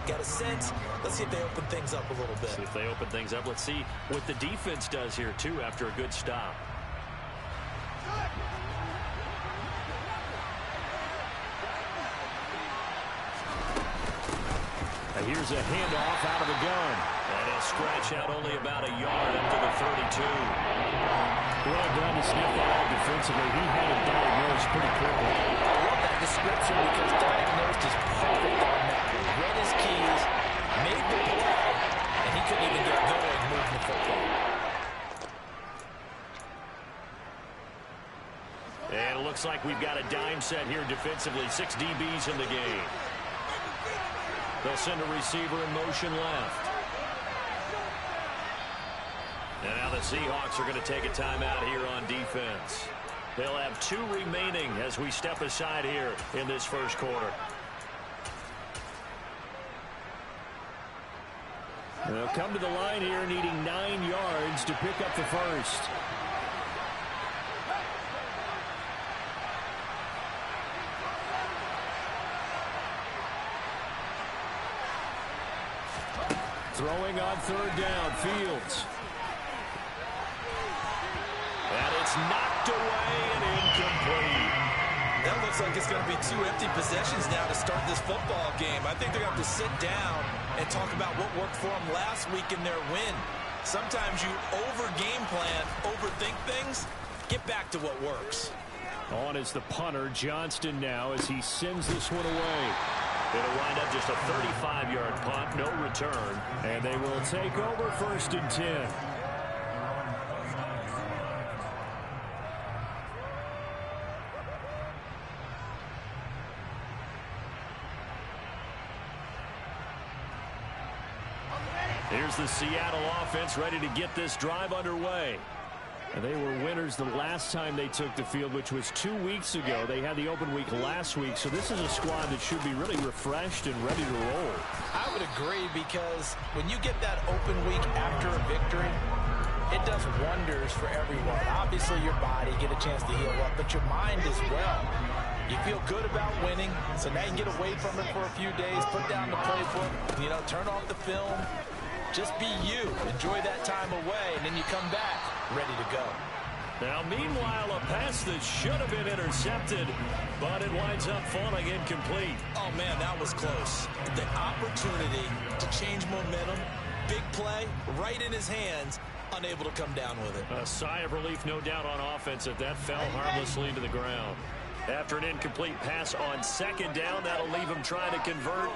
Got a sense. Let's see if they open things up a little bit. See if they open things up. Let's see what the defense does here, too, after a good stop. Here's a handoff out of the gun. And he'll scratch out only about a yard up to the 32. Well done to sniff that out defensively. He had him diagnosed pretty quickly. I love that description because diagnosed is perfect on that. Read his keys, made the play, and he couldn't even get going moving the football. And it looks like we've got a dime set here defensively. 6 DBs in the game. They'll send a receiver in motion left. And now the Seahawks are going to take a timeout here on defense. They'll have 2 remaining as we step aside here in this first quarter. They'll come to the line here needing 9 yards to pick up the first. Throwing on third down, Fields. And it's knocked away and incomplete. That looks like it's going to be 2 empty possessions now to start this football game. I think they're going to have to sit down and talk about what worked for them last week in their win. Sometimes you over-game plan, overthink things. Get back to what works. On is the punter, Johnston now, as he sends this one away. It'll wind up just a 35-yard punt, no return. And they will take over 1st and 10. Here's the Seattle offense ready to get this drive underway. And they were winners the last time they took the field, which was 2 weeks ago. They had the open week last week, so this is a squad that should be really refreshed and ready to roll. I would agree, because when you get that open week after a victory, it does wonders for everyone. Obviously, your body get a chance to heal up, but your mind as well. You feel good about winning, so now you can get away from it for a few days, put down the playbook, turn off the film. Just be you. Enjoy that time away, and then you come back ready to go. Now, meanwhile, a pass that should have been intercepted, but it winds up falling incomplete. Oh, man, that was close. The opportunity to change momentum, big play, right in his hands, unable to come down with it. A sigh of relief, no doubt, on offense if that fell harmlessly to the ground. After an incomplete pass on 2nd down, that'll leave him trying to convert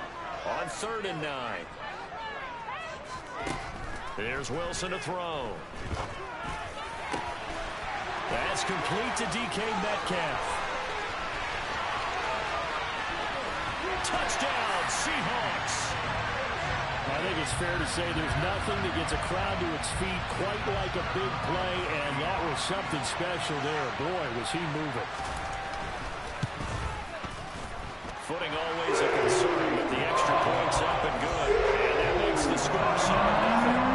on 3rd and 9. There's Wilson to throw. That's complete to DK Metcalf. Touchdown, Seahawks. I think it's fair to say there's nothing that gets a crowd to its feet quite like a big play, and that was something special there. Boy, was he moving. Footing always a concern, but the extra point's up and good. And that makes the score 7-0.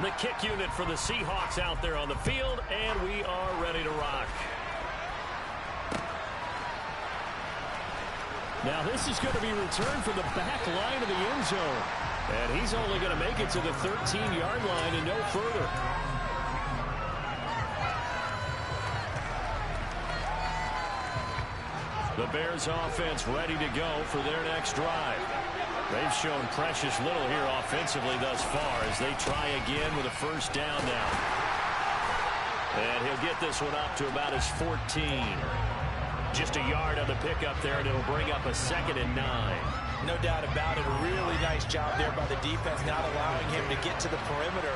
The kick unit for the Seahawks out there on the field, and we are ready to rock. Now this is going to be returned from the back line of the end zone. And he's only going to make it to the 13-yard line and no further. The Bears offense ready to go for their next drive. They've shown precious little here offensively thus far as they try again with a 1st down now. And he'll get this one up to about his 14. Just a yard on the pickup there, and it'll bring up a 2nd and 9. No doubt about it. A really nice job there by the defense, not allowing him to get to the perimeter.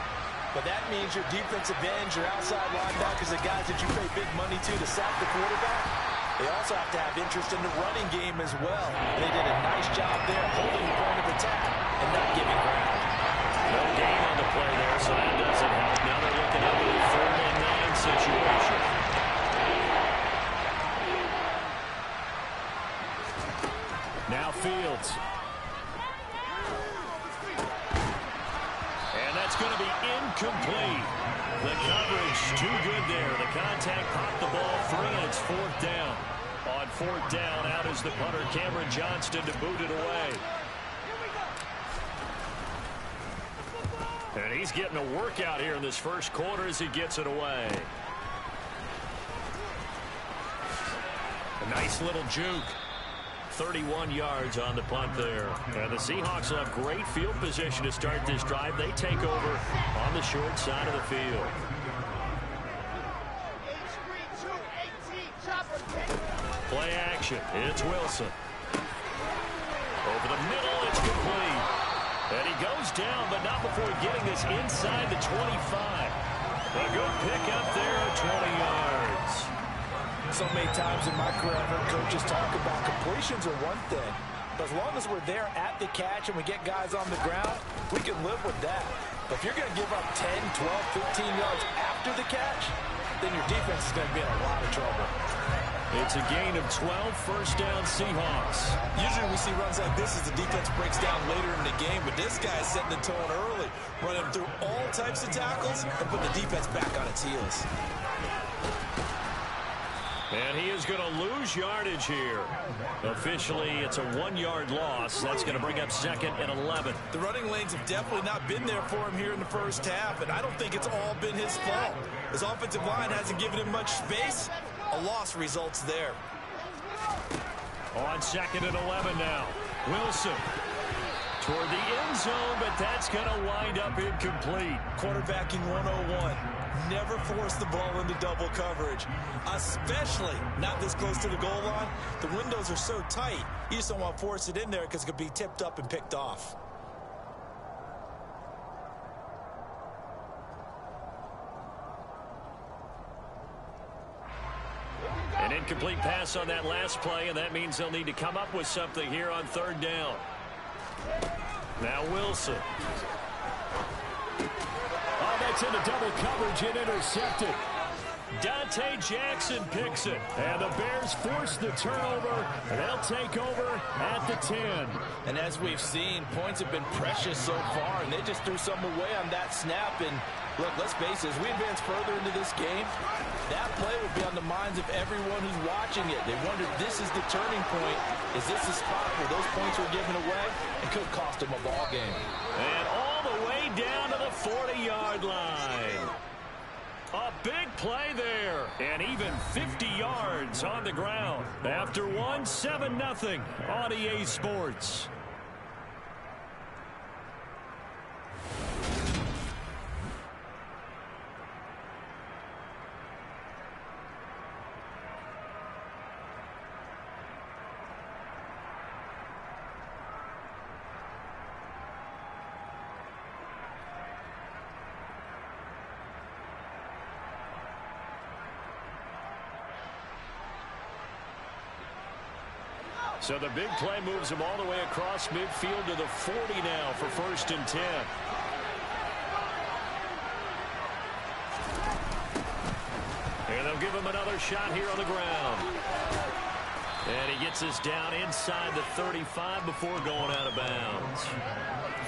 But that means your defensive ends, your outside linebackers, the guys that you pay big money to sack the quarterback, they also have to have interest in the running game as well. And they did a nice job there holding the point of attack and not giving ground. No gain on the play there, so that doesn't help. Now they're looking at a 3rd and 9 situation. Now Fields. And that's going to be incomplete. The coverage too good there. The contact popped the ball free, and it's 4th down. On 4th down. Out is the punter, Cameron Johnston, to boot it away. And he's getting a workout here in this first quarter as he gets it away. A nice little juke. 31 yards on the punt there. And the Seahawks will have great field position to start this drive. They take over on the short side of the field. Play action. It's Wilson. Over the middle, it's complete. And he goes down, but not before getting this inside the 25. A good pickup there at 20 yards. So many times in my career, I've heard coaches talk about completions are one thing. But as long as we're there at the catch and we get guys on the ground, we can live with that. But if you're going to give up 10, 12, 15 yards after the catch, then your defense is going to be in a lot of trouble. It's a gain of 12, first down Seahawks. Usually we see runs like this as the defense breaks down later in the game, but this guy's setting the tone early, running through all types of tackles and putting the defense back on its heels. And he is going to lose yardage here. Officially, it's a 1-yard loss. That's going to bring up 2nd and 11. The running lanes have definitely not been there for him here in the first half, and I don't think it's all been his fault. His offensive line hasn't given him much space. A loss results there. On 2nd and 11 now. Wilson toward the end zone, but that's going to wind up incomplete. Quarterbacking 101. Never force the ball into double coverage, especially not this close to the goal line. The windows are so tight, you just don't want to force it in there because it could be tipped up and picked off. An incomplete pass on that last play, and that means they'll need to come up with something here on 3rd down. Now Wilson. Oh, that's into double coverage and intercepted. Dante Jackson picks it. And the Bears force the turnover, and they'll take over at the 10. And as we've seen, points have been precious so far, and they just threw some away on that snap. And look, let's face it, as we advance further into this game, that play will be on the minds of everyone who's watching it. They wonder, this is the turning point. Is this the spot where those points were given away? It could cost them a ball game. And all the way down to the 40-yard line. A big play there, and even 50 yards on the ground. After 7-0 on EA Sports. So the big play moves him all the way across midfield to the 40 now for 1st and 10. And they'll give him another shot here on the ground. And he gets us down inside the 35 before going out of bounds.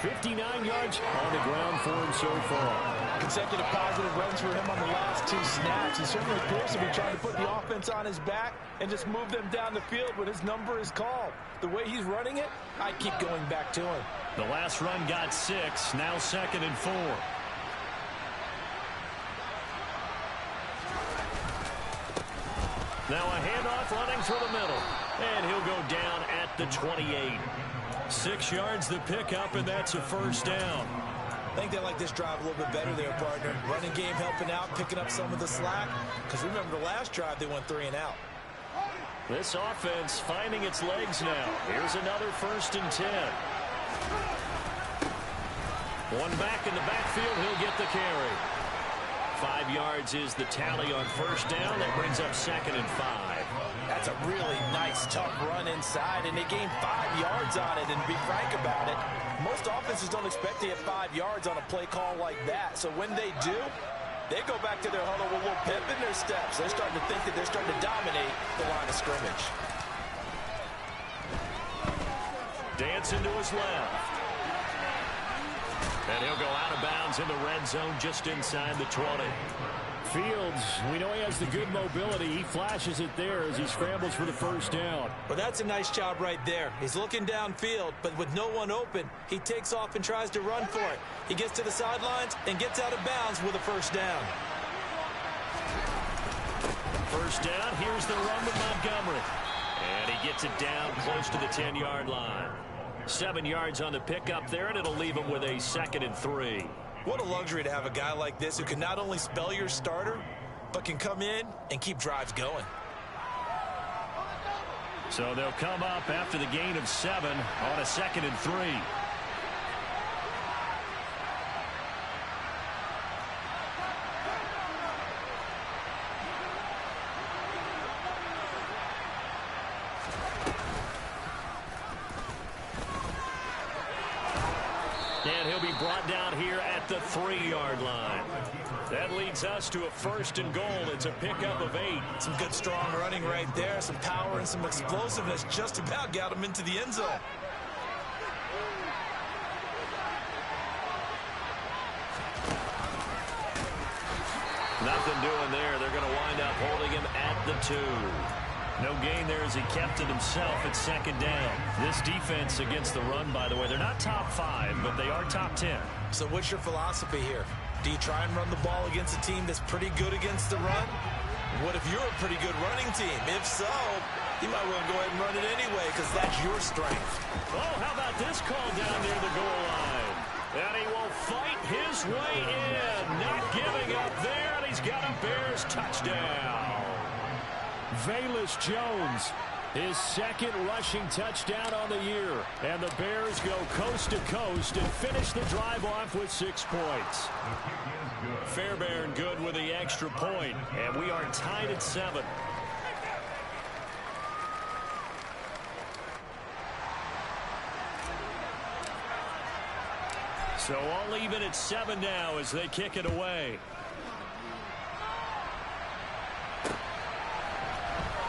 59 yards on the ground for him so far. Consecutive positive runs for him on the last 2 snaps. He certainly appears to be trying to put the offense on his back and just move them down the field when his number is called. The way he's running it, I keep going back to him. The last run got 6, now 2nd and 4. Now a handoff running through the middle. And he'll go down at the 28. 6 yards the pickup, and that's a 1st down. I think they like this drive a little bit better there, partner. Running game helping out, picking up some of the slack. Because remember, the last drive, they went 3 and out. This offense finding its legs now. Here's another 1st and 10. One back in the backfield, he'll get the carry. 5 yards is the tally on 1st down. That brings up 2nd and 5. That's a really nice, tough run inside, and they gained 5 yards on it. And to be frank about it, most offenses don't expect to get 5 yards on a play call like that. So when they do, they go back to their huddle with a little pep in their steps. They're starting to think that they're starting to dominate the line of scrimmage. Dancing to his left. And he'll go out of bounds in the red zone just inside the 20. Fields, we know he has the good mobility. He flashes it there as he scrambles for the first down. Well, that's a nice job right there. He's looking downfield, but with no one open, he takes off and tries to run for it. He gets to the sidelines and gets out of bounds with a first down. First down, here's the run with Montgomery. And he gets it down close to the 10-yard line. 7 yards on the pickup there, and it'll leave him with a 2nd and 3. What a luxury to have a guy like this who can not only spell your starter, but can come in and keep drives going. So they'll come up after the gain of 7 on a 2nd and 3. And he'll be brought down here at the 3-yard line. That leads us to a 1st and goal. It's a pickup of 8. Some good strong running right there. Some power and some explosiveness just about got him into the end zone. Nothing doing there. They're going to wind up holding him at the 2. No gain there as he kept it himself at 2nd down. This defense against the run, by the way, they're not top 5, but they are top 10. So what's your philosophy here? Do you try and run the ball against a team that's pretty good against the run? What if you're a pretty good running team? If so, you might want to go ahead and run it anyway because that's your strength. Oh, how about this call down near the goal line? And he will fight his way in. Not giving up there, and he's got a Bears touchdown. Velus Jones, his 2nd rushing touchdown on the year. And the Bears go coast to coast and finish the drive off with 6 points. Fairbairn good with the extra point, and we are tied at 7. So all even at 7 now as they kick it away.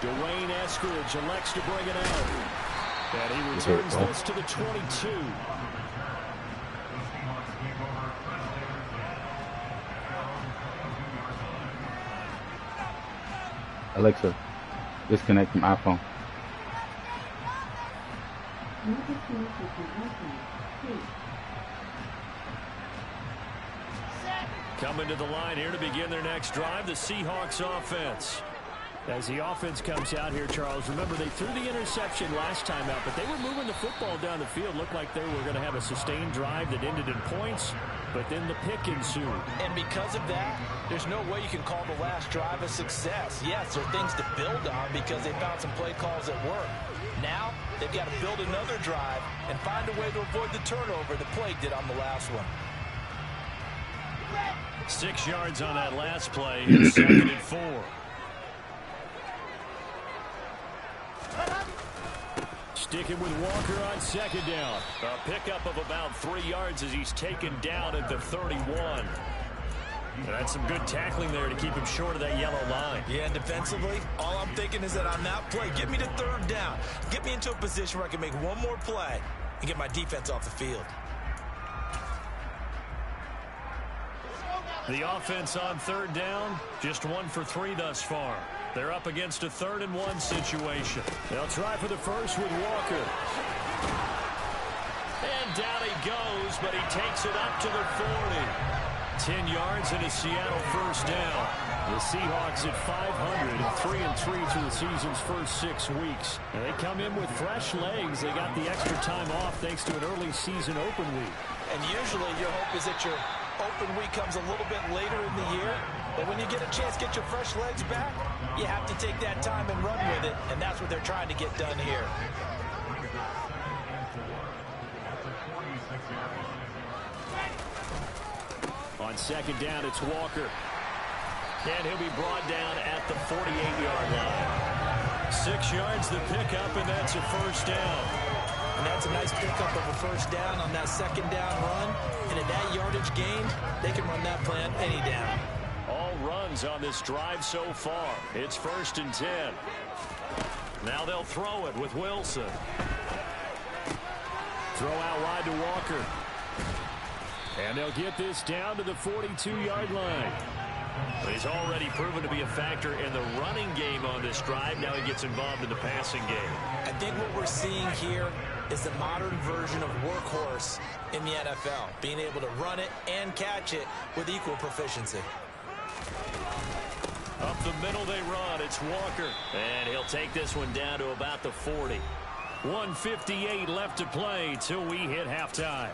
Dwayne Eskridge elects to bring it out. And he returns this to the 22. Alexa, disconnect from iPhone. Coming to the line here to begin their next drive, the Seahawks offense. As the offense comes out here, Charles, remember they threw the interception last time out, but they were moving the football down the field. Looked like they were going to have a sustained drive that ended in points, but then the pick ensued. And because of that, there's no way you can call the last drive a success. Yes, there are things to build on because they found some play calls that work. Now, they've got to build another drive and find a way to avoid the turnover the play did on the last one. 6 yards on that last play, 2nd and 4. Sticking with Walker on 2nd down. A pickup of about 3 yards as he's taken down at the 31. And that's some good tackling there to keep him short of that yellow line. Yeah, and defensively, all I'm thinking is that on that play, get me to 3rd down. Get me into a position where I can make one more play and get my defense off the field. The offense on 3rd down, just 1 for 3 thus far. They're up against a 3rd and 1 situation. They'll try for the first with Walker. And down he goes, but he takes it up to the 40. 10 yards and a Seattle first down. The Seahawks at 500 and 3-3 through the season's first 6 weeks. And they come in with fresh legs. They got the extra time off thanks to an early season open week. And usually your hope is that your open week comes a little bit later in the year. But when you get a chance to get your fresh legs back, you have to take that time and run with it. And that's what they're trying to get done here. On 2nd down, it's Walker. And he'll be brought down at the 48-yard line. 6 yards the pickup, and that's a first down. And that's a nice pickup of a first down on that 2nd down run. And at that yardage gained, they can run that play on any down. All runs on this drive so far. It's 1st and 10. Now they'll throw it with Wilson. Throw out wide to Walker. And they'll get this down to the 42-yard line. He's already proven to be a factor in the running game on this drive. Now he gets involved in the passing game. I think what we're seeing here is the modern version of workhorse in the NFL, being able to run it and catch it with equal proficiency. Up the middle they run. It's Walker. And he'll take this one down to about the 40. 1:58 left to play till we hit halftime.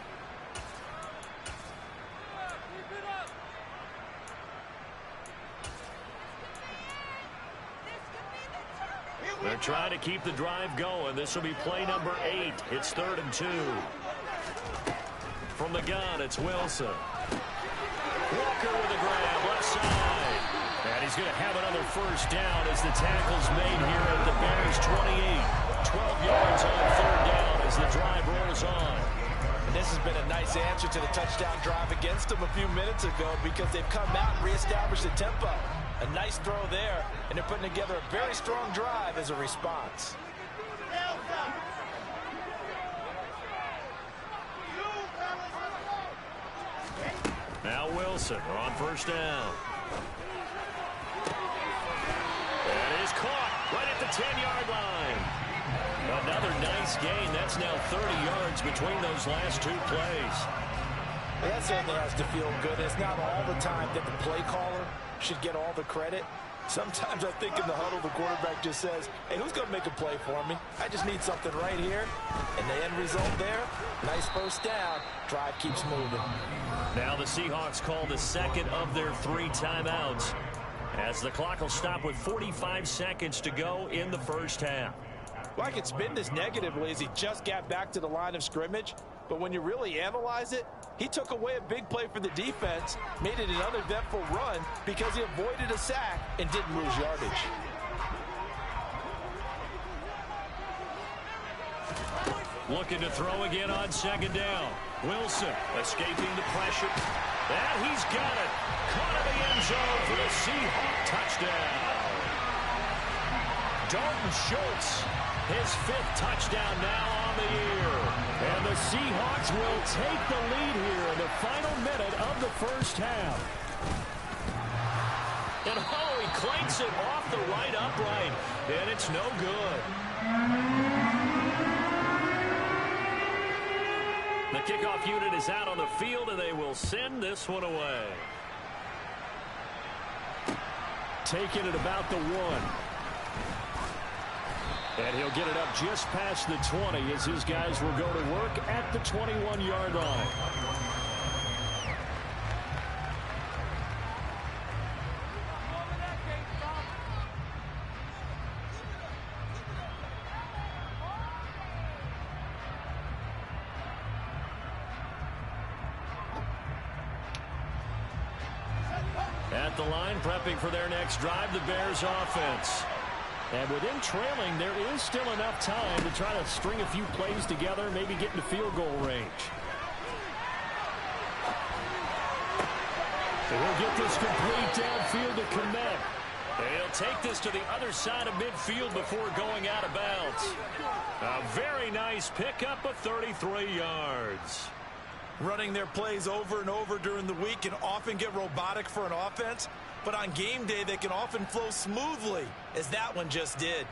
They're trying to keep the drive going. This will be play number 8. It's 3rd and 2. From the gun, it's Wilson. Walker with a grab, left side. And he's going to have another first down as the tackle's made here at the Bears 28. 12 yards on 3rd down as the drive rolls on. And this has been a nice answer to the touchdown drive against them a few minutes ago because they've come out and reestablished the tempo. A nice throw there, and they're putting together a very strong drive as a response. Now Wilson on first down. That is caught right at the 10-yard line. Another nice gain. That's now 30 yards between those last 2 plays. That certainly has to feel good. It's not all the time that the play caller should get all the credit. Sometimes I think in the huddle, the quarterback just says, hey, who's going to make a play for me? I just need something right here. And the end result there, nice first down. Drive keeps moving. Now the Seahawks call the second of their 3 timeouts as the clock will stop with 45 seconds to go in the first half. Well, I could spin this negatively as he just got back to the line of scrimmage. But when you really analyze it, he took away a big play for the defense, made it an uneventful run because he avoided a sack and didn't lose yardage. Looking to throw again on second down. Wilson escaping the pressure. And he's got it. Caught in the end zone for the Seahawk touchdown. Dalton Schultz, his 5th touchdown now on the year. And the Seahawks will take the lead here in the final minute of the first half. And he clanks it off the right upright. And it's no good. The kickoff unit is out on the field, and they will send this one away. Taking it about the 1. And he'll get it up just past the 20 as his guys will go to work at the 21-yard line. At the line, prepping for their next drive, the Bears offense. And with them trailing, there is still enough time to try to string a few plays together, maybe get into field goal range. And he'll get this complete downfield to Kmet. He'll take this to the other side of midfield before going out of bounds. A very nice pickup of 33 yards. Running their plays over and over during the week can often get robotic for an offense, but on game day they can often flow smoothly, as that one just did.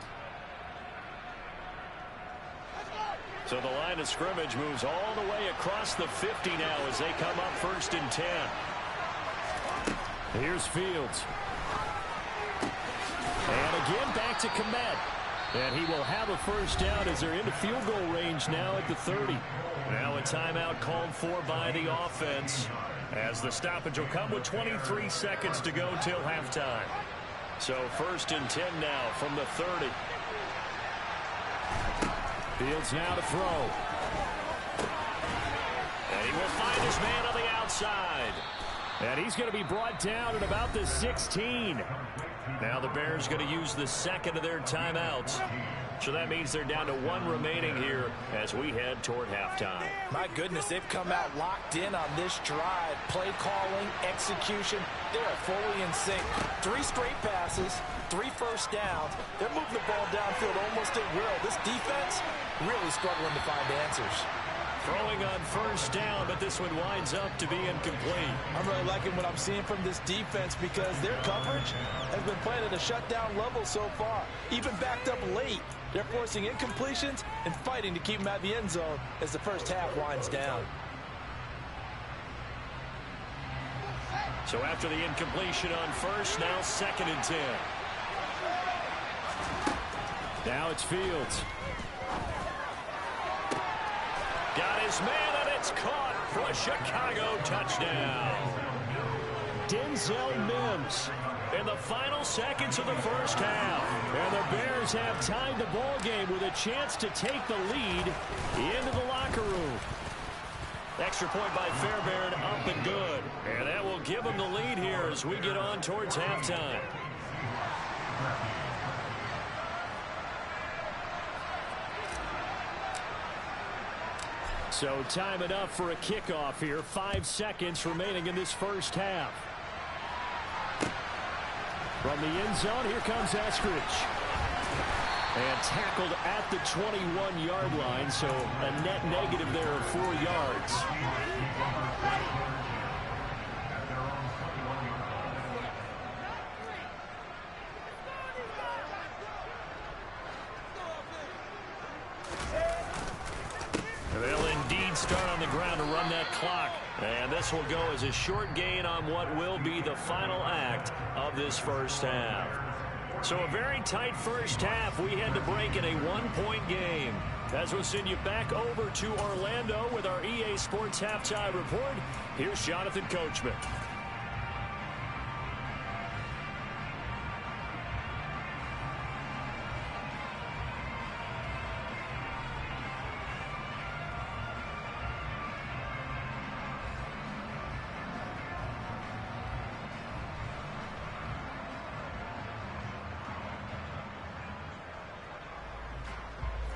So the line of scrimmage moves all the way across the 50 now as they come up 1st and 10. Here's Fields. And again back to Kmet. And he will have a first down as they're into field goal range now at the 30. Now a timeout called for by the offense as the stoppage will come with 23 seconds to go till halftime. So 1st and 10 now from the 30. Fields now to throw. And he will find his man on the outside. And he's going to be brought down at about the 16. Now the Bears going to use the second of their timeouts. So that means they're down to 1 remaining here as we head toward halftime. My goodness, they've come out locked in on this drive. Play calling, execution, they are fully in sync. 3 straight passes, 3 first downs. They're moving the ball downfield almost at will. This defense really struggling to find answers. Throwing on first down, but this one winds up to be incomplete. I'm really liking what I'm seeing from this defense because their coverage has been playing at a shutdown level so far. Even backed up late, they're forcing incompletions and fighting to keep them out of the end zone as the first half winds down. So after the incompletion on first, now 2nd and 10. Now it's Fields. Got his man, and it's caught for a Chicago touchdown. Denzel Mims In the final seconds of the first half. And the Bears have tied the ball game with a chance to take the lead into the locker room. Extra point by Fairbairn, up and good. And that will give them the lead here as we get on towards halftime. So time enough for a kickoff here. 5 seconds remaining in this first half. From the end zone, here comes Eskridge. And tackled at the 21-yard line, so a net negative there of 4 yards. They'll indeed start on the ground to run that clock. And this will go as a short gain on what will be the final act of this first half. So a very tight first half. We had to break in a 1-point game. As we'll send you back over to Orlando with our EA Sports Halftime Report, here's Jonathan Coachman.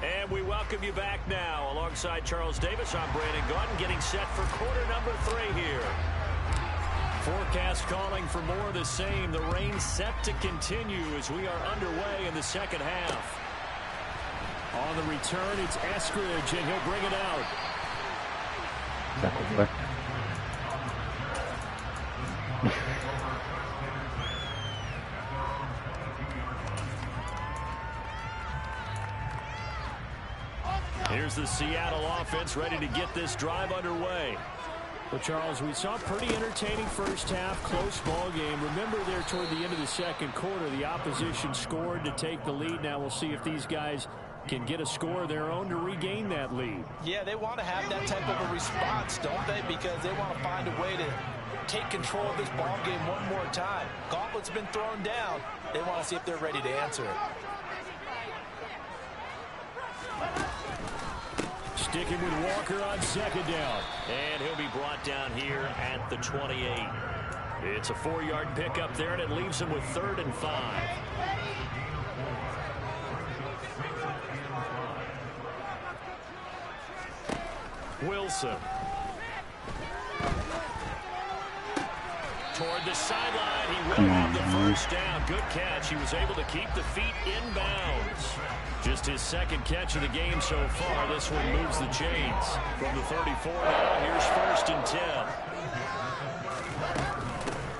And we welcome you back now. Alongside Charles Davis, I'm Brandon Gaudin, getting set for quarter number 3 here. Forecast calling for more of the same. The rain set to continue as we are underway in the second half. On the return, it's Eskridge, and he'll bring it out. Here's the Seattle offense ready to get this drive underway. Well, Charles, we saw a pretty entertaining first half, close ball game. Remember there toward the end of the second quarter, the opposition scored to take the lead. Now we'll see if these guys can get a score of their own to regain that lead. Yeah, they want to have that type of a response, don't they? Because they want to find a way to take control of this ball game one more time. Gauntlet's been thrown down. They want to see if they're ready to answer it. Sticking with Walker on second down. And he'll be brought down here at the 28. It's a 4-yard pickup there, and it leaves him with 3rd and 5. Wilson. Toward the sideline. He will have the first down. Good catch. He was able to keep the feet inbounds. Just his 2nd catch of the game so far. This one moves the chains. From the 34 now, here's 1st and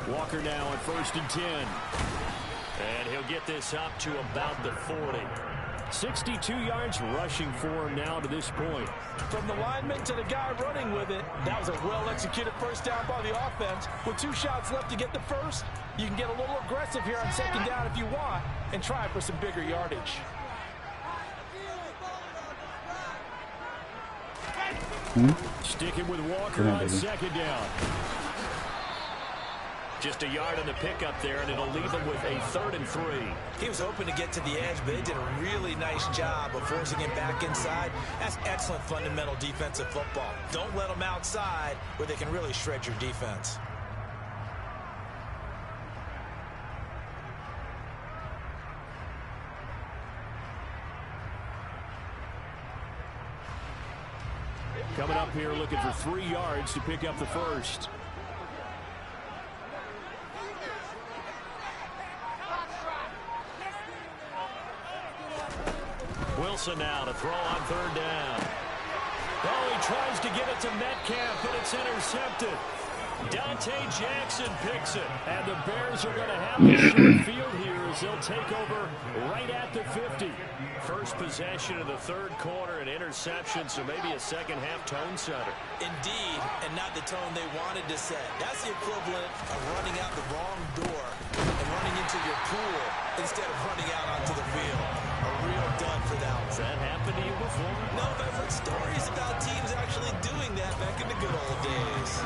10. Walker now at 1st and 10. And he'll get this up to about the 40. 62 yards rushing for him now to this point. From the lineman to the guy running with it, that was a well-executed first down by the offense. With 2 shots left to get the first, you can get a little aggressive here on 2nd down if you want and try for some bigger yardage. Sticking with Walker on 2nd down. Just a yard on the pickup there, and it'll leave him with a 3rd and 3. He was hoping to get to the edge, but they did a really nice job of forcing him back inside. That's excellent fundamental defensive football. Don't let them outside where they can really shred your defense. Coming up here looking for 3 yards to pick up the first. Wilson now to throw on 3rd down. Oh, he tries to get it to Metcalf, but it's intercepted. Dante Jackson picks it. And the Bears are going to have a short field here as they'll take over right at the 50. First possession of the third quarter, an interception, so maybe a second-half tone setter. Indeed, and not the tone they wanted to set. That's the equivalent of running out the wrong door and running into your pool instead of running out onto the field. A real dud for that one. Has that happened to you before? No, but I've heard stories about teams actually doing that back in the good old days.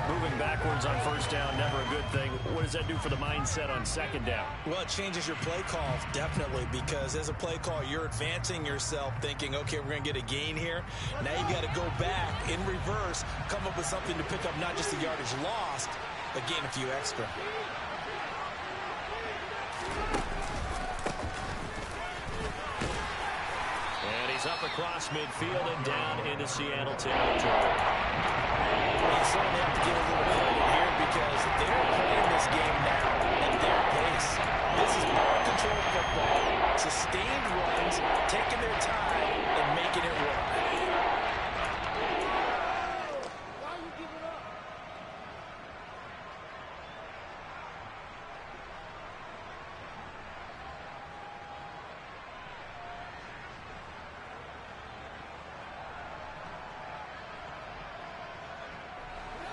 Moving backwards on first down, never a good thing. What does that do for the mindset on second down? Well, it changes your play call, definitely, because as a play call, you're advancing yourself thinking, okay, we're going to get a gain here. Now you've got to go back in reverse, come up with something to pick up not just the yardage lost, but gain a few extra. And he's up across midfield and down into Seattle territory. You certainly have to give a little credit here because they're playing this game now at their pace. This is ball control football, sustained runs, taking their time and making it work.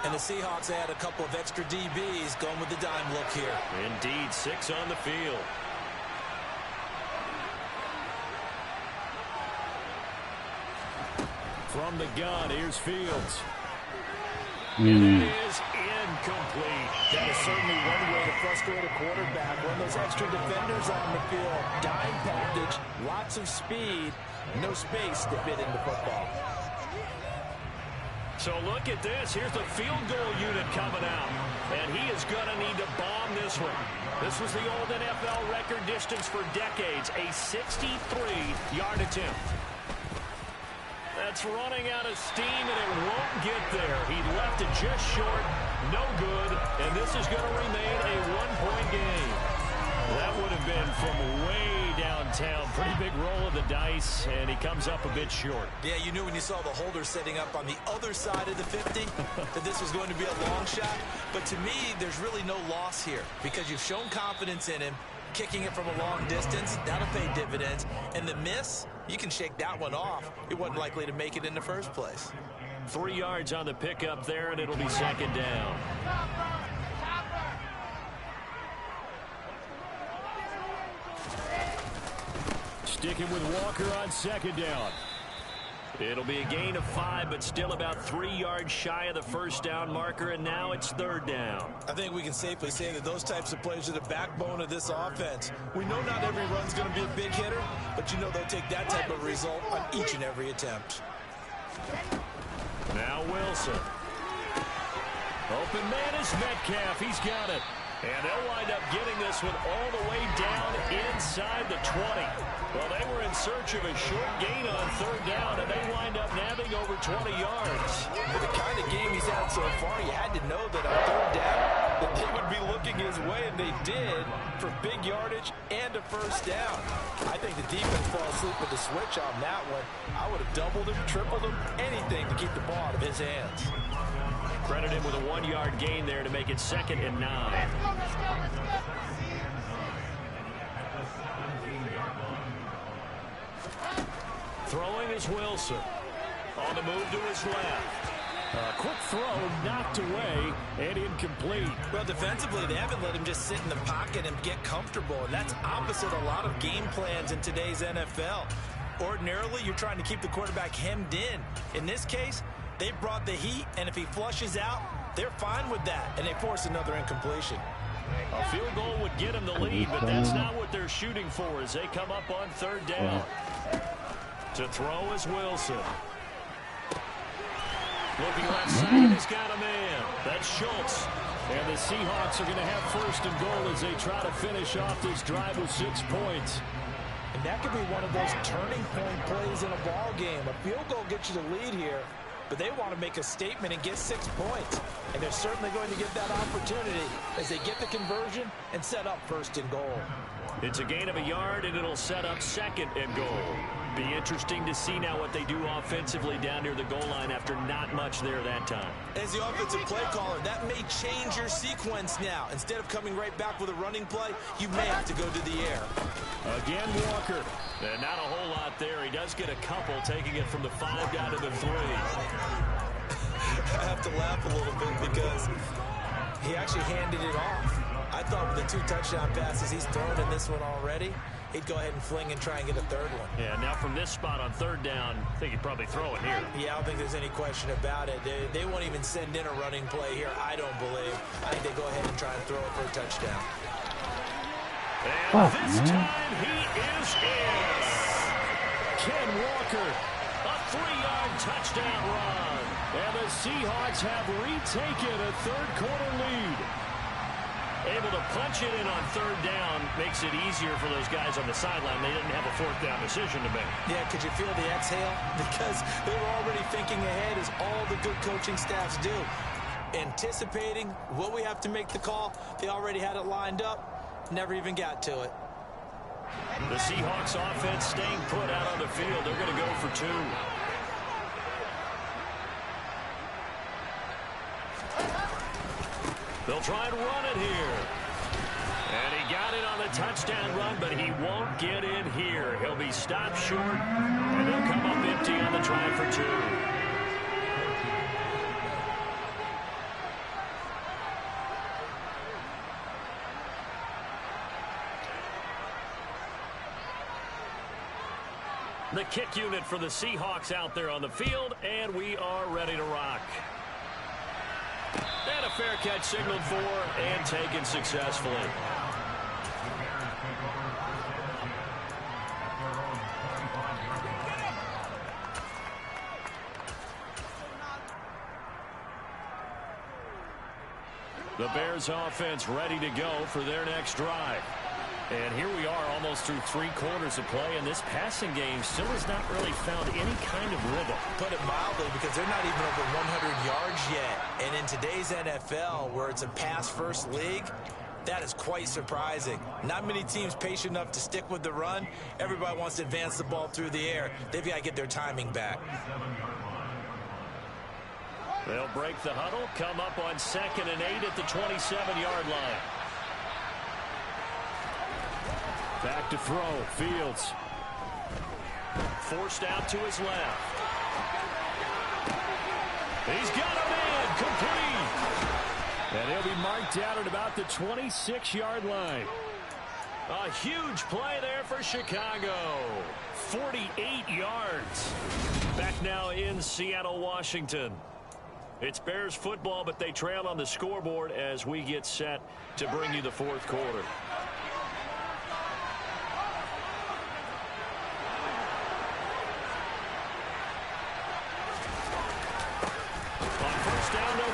And the Seahawks add a couple of extra DBs going with the dime look here. Indeed, 6 on the field. From the gun, here's Fields. And it is incomplete. That is certainly one way to frustrate a quarterback. When those extra defenders on the field, dime package, lots of speed, no space to fit into football. So look at this. Here's the field goal unit coming out. And he is going to need to bomb this one. This was the old NFL record distance for decades, a 63-yard attempt. That's running out of steam, and it won't get there. He left it just short, no good, and this is going to remain a one-point game. That would have been from way downtown. Pretty big roll of the dice, and he comes up a bit short. Yeah, you knew when you saw the holder setting up on the other side of the 50 that this was going to be a long shot. But to me, there's really no loss here because you've shown confidence in him. Kicking it from a long distance, that'll pay dividends. And the miss, you can shake that one off. It wasn't likely to make it in the first place. 3 yards on the pickup there, and it'll be second down. Sticking with Walker on second down. It'll be a gain of 5, but still about 3 yards shy of the first down marker, and now it's third down. I think we can safely say that those types of plays are the backbone of this offense. We know not every run's going to be a big hitter, but you know they'll take that type of result on each and every attempt. Now Wilson. Open man is Metcalf. He's got it. And they'll wind up getting this one all the way down inside the 20. Well, they were in search of a short gain on third down, and they wind up nabbing over 20 yards. For the kind of game he's had so far, you had to know that on third down that they would be looking his way, and they did, for big yardage and a first down. I think the defense fell asleep with the switch on that one. I would have doubled him, tripled him, anything to keep the ball out of his hands. Credit him with a 1-yard gain there to make it 2nd and 9. Throwing is Wilson. On the move to his left. A quick throw knocked away and incomplete. Well, defensively, they haven't let him just sit in the pocket and get comfortable, and that's opposite a lot of game plans in today's NFL. Ordinarily, you're trying to keep the quarterback hemmed in. In this case, they brought the heat, and if he flushes out, they're fine with that, and they force another incompletion. A field goal would get him the lead, but that's not what they're shooting for as they come up on third down. To throw is Wilson. Looking left side, he's got a man. That's Schultz. And the Seahawks are going to have first and goal as they try to finish off this drive with 6 points. And that could be one of those turning point plays in a ball game. A field goal gets you the lead here, but they want to make a statement and get 6 points. And they're certainly going to get that opportunity as they get the conversion and set up first and goal. It's a gain of a yard, and it'll set up 2nd and goal. Be interesting to see now what they do offensively down near the goal line after not much there that time. As the offensive play caller, that may change your sequence now. Instead of coming right back with a running play, you may have to go to the air. Again, Walker. And not a whole lot there. He does get a couple, taking it from the 5 down to the 3. I have to laugh a little bit because he actually handed it off. I thought with the 2 touchdown passes he's thrown in this one already, he'd go ahead and fling and try and get a 3rd one. Yeah, now from this spot on 3rd down, I think he'd probably throw it here. Yeah, I don't think there's any question about it. They won't even send in a running play here, I don't believe. I think they go ahead and try and throw it for a touchdown. And this time he is in. Ken Walker, A 3-yard touchdown run. and the Seahawks have retaken a 3rd quarter lead. Able to punch it in on 3rd down makes it easier for those guys on the sideline. They didn't have a 4th down decision to make. Yeah, could you feel the exhale? Because they were already thinking ahead, as all the good coaching staffs do. Anticipating what we have to make the call. They already had it lined up. Never even got to it. The Seahawks offense staying put out on the field. They're going to go for 2. They'll try and run it here. And he got it on the touchdown run, but he won't get in here. He'll be stopped short, and they'll come up empty on the try for 2. The kick unit for the Seahawks out there on the field, and we are ready to rock. And a fair catch signaled for and taken successfully. The Bears offense ready to go for their next drive. And here we are almost through 3 quarters of play, and this passing game still has not really found any kind of rhythm. Put it mildly, because they're not even over 100 yards yet. And in today's NFL, where it's a pass-first league, that is quite surprising. Not many teams patient enough to stick with the run. Everybody wants to advance the ball through the air. They've got to get their timing back. They'll break the huddle, come up on 2nd and 8 at the 27-yard line. Back to throw. Fields. Forced out to his left. He's got a man. Complete. And he'll be marked down at about the 26-yard line. A huge play there for Chicago. 48 yards. Back now in Seattle, Washington. It's Bears football, but they trail on the scoreboard as we get set to bring you the 4th quarter.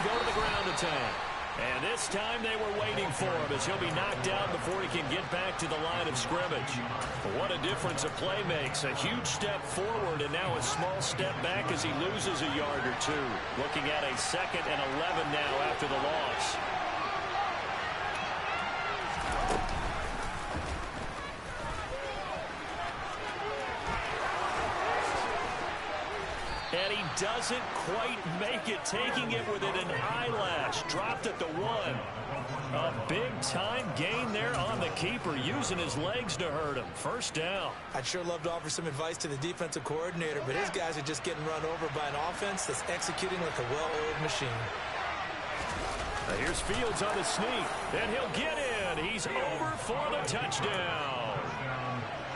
Go to the ground attack. And this time they were waiting for him as he'll be knocked down before he can get back to the line of scrimmage. What a difference a play makes. A huge step forward and now a small step back as he loses a yard or 2. Looking at a 2nd and 11 now after the loss. And he doesn't quite make it, taking it within an eyelash. Dropped at the 1. A big-time gain there on the keeper, using his legs to hurt him. 1st down. I'd sure love to offer some advice to the defensive coordinator, but his guys are just getting run over by an offense that's executing like a well-oiled machine. Now here's Fields on the sneak. And he'll get in. He's over for the touchdown.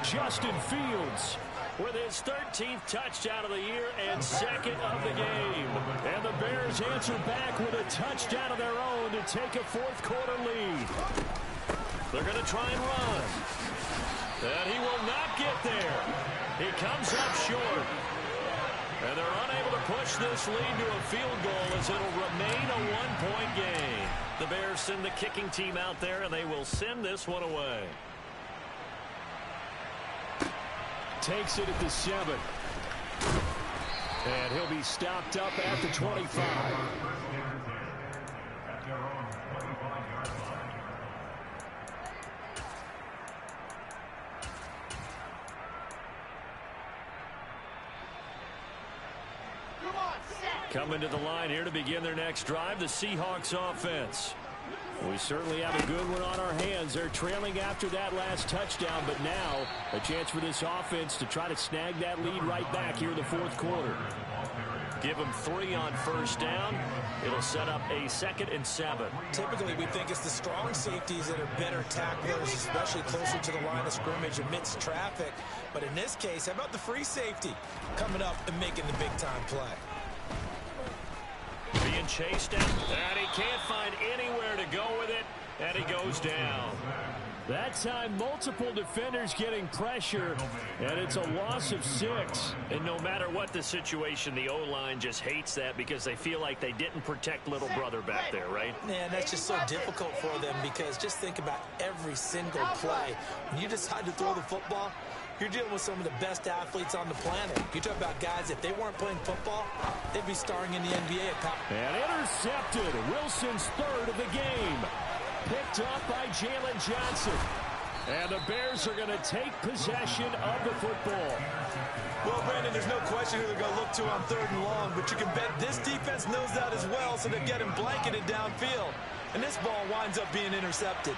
Justin Fields with his 13th touchdown of the year and 2nd of the game. And the Bears answer back with a touchdown of their own to take a 4th quarter lead. They're going to try and run. And he will not get there. He comes up short. And they're unable to push this lead to a field goal as it'll remain a 1-point game. The Bears send the kicking team out there, and they will send this one away. Takes it at the 7. And he'll be stopped up at the 25. Coming to the line here to begin their next drive, the Seahawks offense. We certainly have a good one on our hands. They're trailing after that last touchdown, but now a chance for this offense to try to snag that lead right back here in the fourth quarter. Give them 3 on first down. It'll set up a 2nd and 7. Typically, we think it's the strong safeties that are better tacklers, especially closer to the line of scrimmage amidst traffic. But in this case, how about the free safety coming up and making the big-time play? Being chased down, and he can't find anywhere to go with it, and he goes down. That time, multiple defenders getting pressure, and it's a loss of 6. And no matter what the situation, the O-line just hates that because they feel like they didn't protect little brother back there, right? Man, that's just so difficult for them because just think about every single play. When you decide to throw the football, you're dealing with some of the best athletes on the planet. You talk about guys, if they weren't playing football, they'd be starring in the NBA at college. And intercepted. Wilson's 3rd of the game. Picked up by Jalen Johnson. And the Bears are going to take possession of the football. Well, Brandon, there's no question who they're going to look to on 3rd and long, but you can bet this defense knows that as well, so they're getting blanketed downfield. And this ball winds up being intercepted.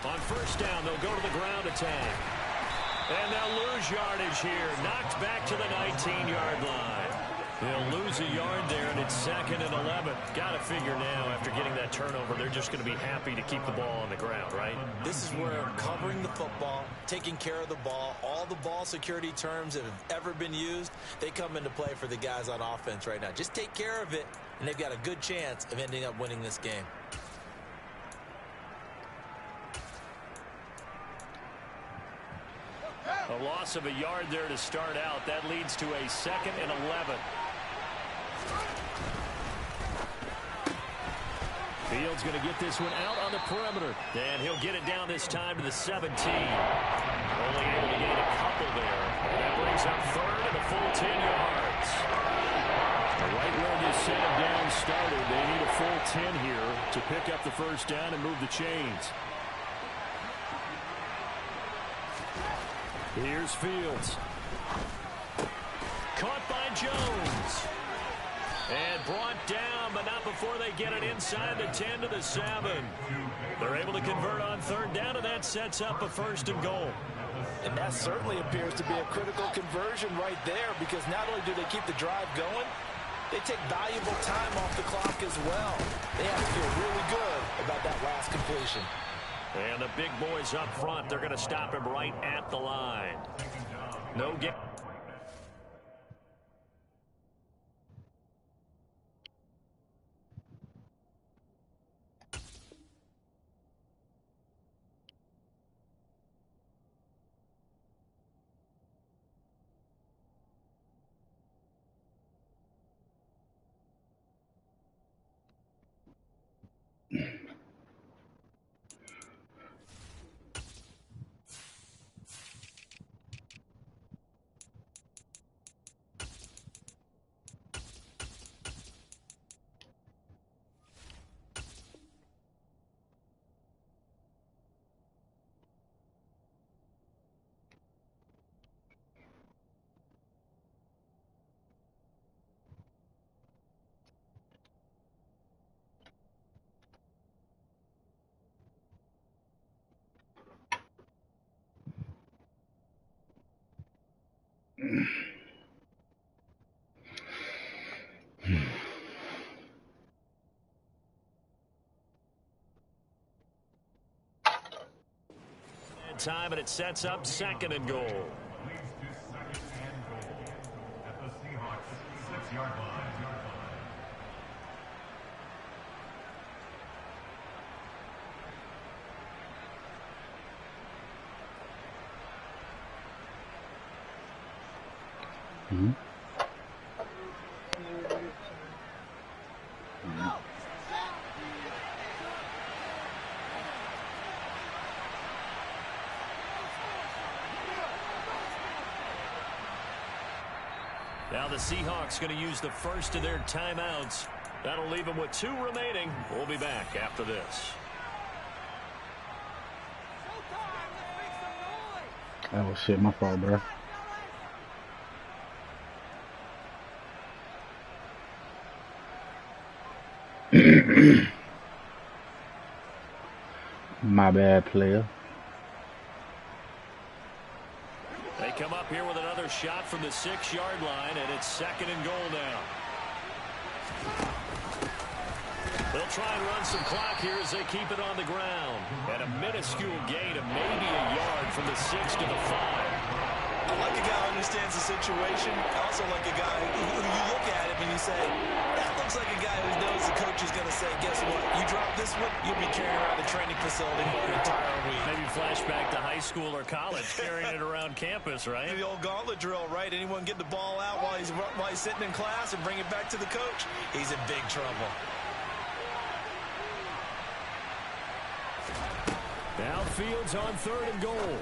On first down, they'll go to the ground attack. And they'll lose yardage here. Knocked back to the 19-yard line. They'll lose a yard there, and it's 2nd and 11. Got to figure now, after getting that turnover, they're just going to be happy to keep the ball on the ground, right? This is where covering the football, taking care of the ball, all the ball security terms that have ever been used, they come into play for the guys on offense right now. Just take care of it, and they've got a good chance of ending up winning this game. A loss of a yard there to start out. That leads to a 2nd and 11. Fields going to get this one out on the perimeter. And he'll get it down this time to the 17. Only able to gain a couple there. And that brings up 3rd and a full 10 yards. Right where this set him down started, they need a full 10 here to pick up the first down and move the chains. Here's Fields. Caught by Jones. And brought down, but not before they get it inside the 10 to the 7. They're able to convert on 3rd down, and that sets up a 1st and goal. And that certainly appears to be a critical conversion right there, because not only do they keep the drive going, they take valuable time off the clock as well. They have to feel really good about that last completion. And the big boys up front, they're going to stop him right at the line. No get. Time, and it sets up 2nd and goal. Mm-hmm. Now the Seahawks going to use the first of their timeouts. That'll leave them with 2 remaining. We'll be back after this. Oh shit, my fault, bro. My bad, player. They come up here with another shot from the 6-yard line, and it's 2nd and goal now. They'll try and run some clock here as they keep it on the ground. And a minuscule gain of maybe a yard from the 6 to the 5. I like a guy who understands the situation. I also like a guy who you look at him and you say, that looks like a guy who knows the coach is going to say, guess what? You drop this one, you'll be carrying around the training facility for an entire week. Maybe flashback to high school or college, carrying it around campus, right? The old gauntlet drill, right? Anyone get the ball out while he's sitting in class and bring it back to the coach? He's in big trouble. Downfield's on 3rd and goal.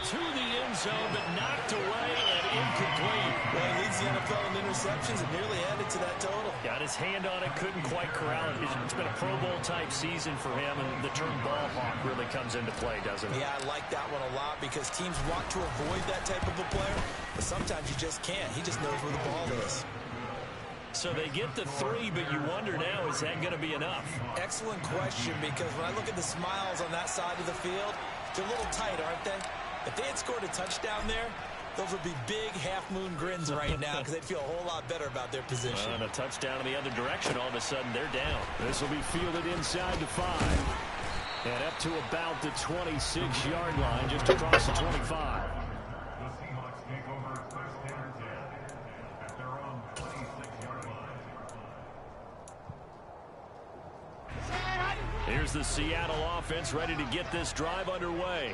To the end zone, but knocked away and incomplete. Well, he leads the NFL in interceptions and nearly added to that total. Got his hand on it, couldn't quite corral it. It's been a Pro Bowl-type season for him, and the term ball hawk really comes into play, doesn't it? Yeah, I like that one a lot because teams want to avoid that type of a player, but sometimes you just can't. He just knows where the ball is. So they get the 3, but you wonder now, is that going to be enough? Excellent question, because when I look at the smiles on that side of the field, they're a little tight, aren't they? If they had scored a touchdown there, those would be big half-moon grins right now because they'd feel a whole lot better about their position. And a touchdown in the other direction, all of a sudden they're down. This will be fielded inside the 5. And up to about the 26-yard line, just across the 25. Here's the Seattle offense ready to get this drive underway.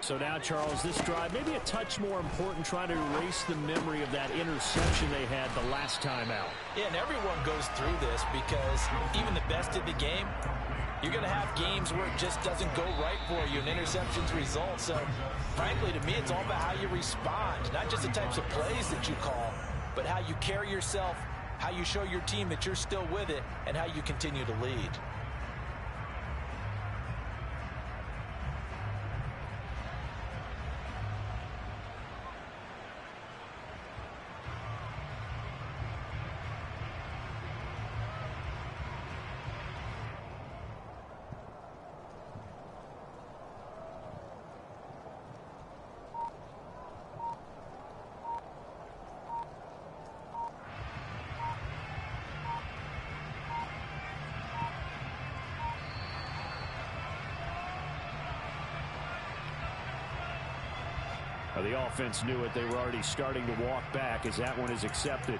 So now, Charles, this drive maybe a touch more important, trying to erase the memory of that interception they had the last time out. Yeah, and everyone goes through this because even the best in the game, you're going to have games where it just doesn't go right for you and interceptions result. So, frankly, to me, it's all about how you respond, not just the types of plays that you call, but how you carry yourself, how you show your team that you're still with it, and how you continue to lead. The offense knew it. They were already starting to walk back as that one is accepted.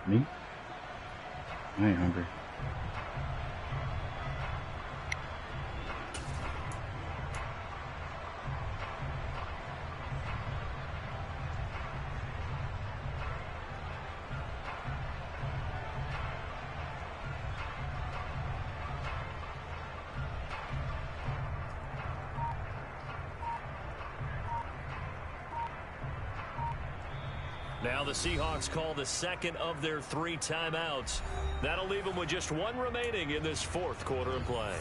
Me? I ain't hungry. Now the Seahawks call the 2nd of their 3 timeouts. That'll leave them with just 1 remaining in this 4th quarter of play.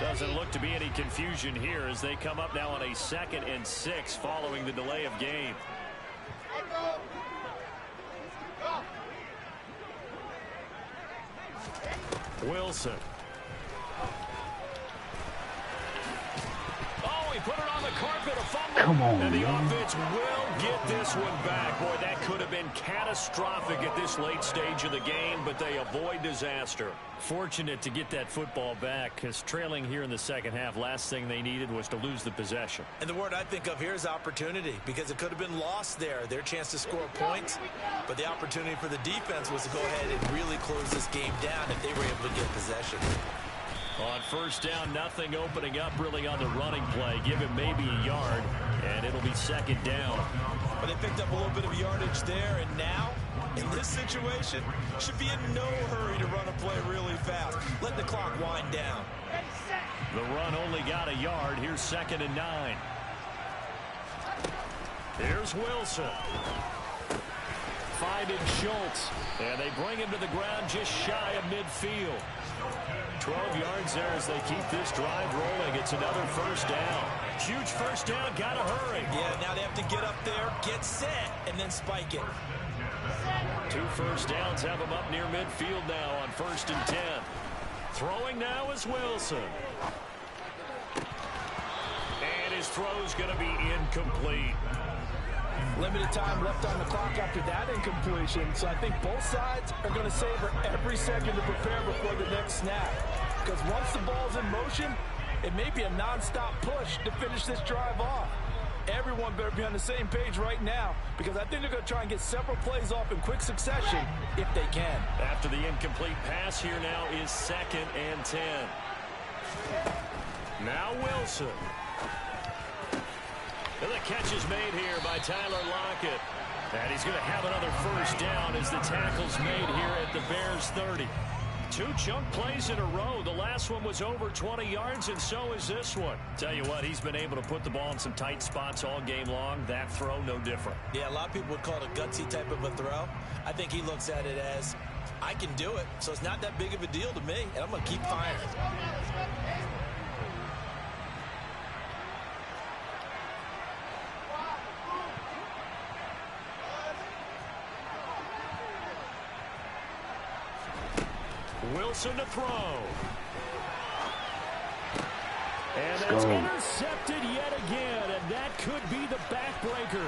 Doesn't look to be any confusion here as they come up now on a 2nd and 6 following the delay of game. Wilson. Oh, he put it on the carpet, a fumble. Come on, and the man. offense will get this one back. Boy, that could have been catastrophic at this late stage of the game, but they avoid disaster. Fortunate to get that football back, because trailing here in the second half, last thing they needed was to lose the possession. And the word I think of here is opportunity, because it could have been lost there, their chance to score points. But the opportunity for the defense was to go ahead and really close this game down if they were able to get possession. On first down, nothing opening up really on the running play. Give him maybe a yard, and it'll be 2nd down. But they picked up a little bit of yardage there, and now, in this situation, should be in no hurry to run a play really fast. Let the clock wind down. The run only got a yard. Here's 2nd and 9. Here's Wilson. finding Schultz. And they bring him to the ground just shy of midfield. 12 yards there as they keep this drive rolling. It's another first down. Huge first down. Got to hurry. Yeah, now they have to get up there, get set, and then spike it. 2 first downs have him up near midfield now on 1st and 10. Throwing now is Wilson. And his throw's going to be incomplete. Limited time left on the clock after that incompletion, so I think both sides are going to savor every second to prepare before the next snap. Because once the ball's in motion, it may be a non-stop push to finish this drive off. Everyone better be on the same page right now, because I think they're going to try and get several plays off in quick succession if they can. After the incomplete pass, here now is 2nd and 10. Now Wilson. And the catch is made here by Tyler Lockett. And he's going to have another first down as the tackle's made here at the Bears 30. 2 chunk plays in a row. The last one was over 20 yards, and so is this one. Tell you what, he's been able to put the ball in some tight spots all game long. That throw, no different. Yeah, a lot of people would call it a gutsy type of a throw. I think he looks at it as, I can do it, so it's not that big of a deal to me, and I'm going to keep firing. Wilson to throw. And that's intercepted yet again, and that could be the backbreaker.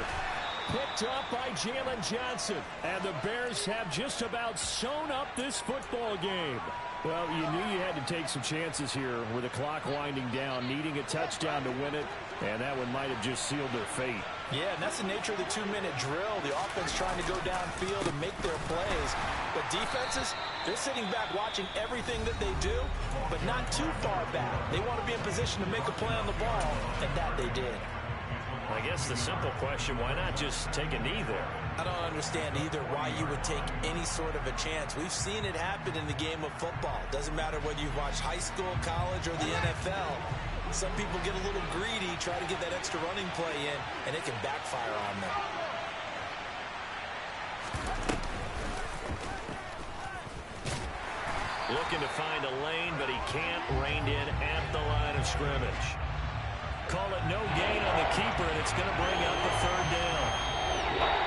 Picked up by Jalen Johnson. And the Bears have just about sewn up this football game. Well, you knew you had to take some chances here with the clock winding down, needing a touchdown to win it, and that one might have just sealed their fate. Yeah, and that's the nature of the 2-minute drill. The offense trying to go downfield and make their plays. But defenses, they're sitting back watching everything that they do, but not too far back. They want to be in position to make a play on the ball, and that they did. I guess the simple question, why not just take a knee there? I don't understand either why you would take any sort of a chance. We've seen it happen in the game of football. Doesn't matter whether you've watched high school, college, or the NFL. Some people get a little greedy, try to get that extra running play in, and it can backfire on them. Looking to find a lane, but he can't. Reined in at the line of scrimmage. Call it no gain on the keeper, and it's going to bring up the 3rd down.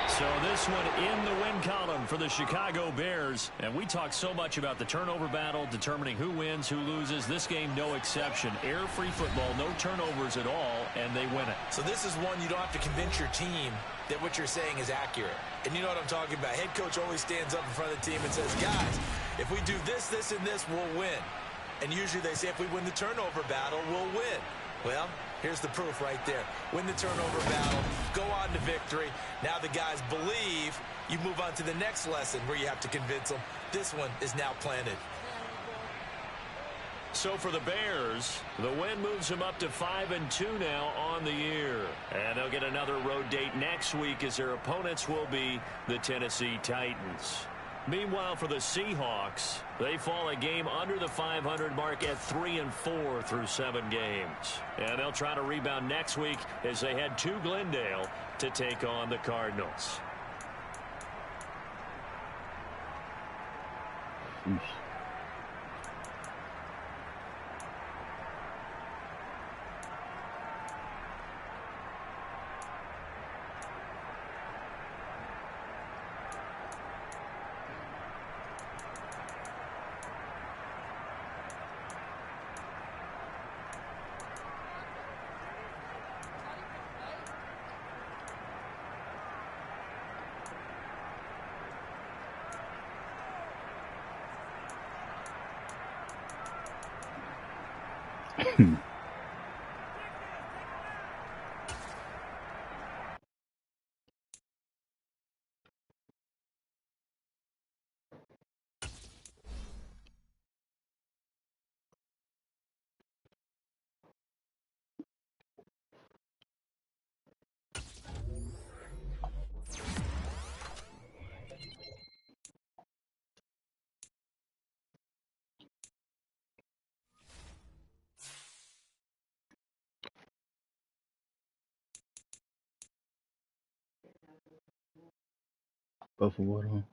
So this one in the win column for the Chicago Bears. And we talk so much about the turnover battle, determining who wins, who loses. This game, no exception. Air-free football, no turnovers at all, and they win it. So this is one you don't have to convince your team that what you're saying is accurate. And you know what I'm talking about. Head coach always stands up in front of the team and says, guys, if we do this, this, and this, we'll win. And usually they say if we win the turnover battle, we'll win. Well, here's the proof right there. Win the turnover battle, go on to victory. Now the guys believe. You move on to the next lesson where you have to convince them. This one is now planted. So for the Bears, the win moves them up to 5-2 now on the year. And they'll get another road date next week as their opponents will be the Tennessee Titans. Meanwhile, for the Seahawks, they fall a game under the 500 mark at 3-4 through 7 games. And they'll try to rebound next week as they head to Glendale to take on the Cardinals. Both of water on.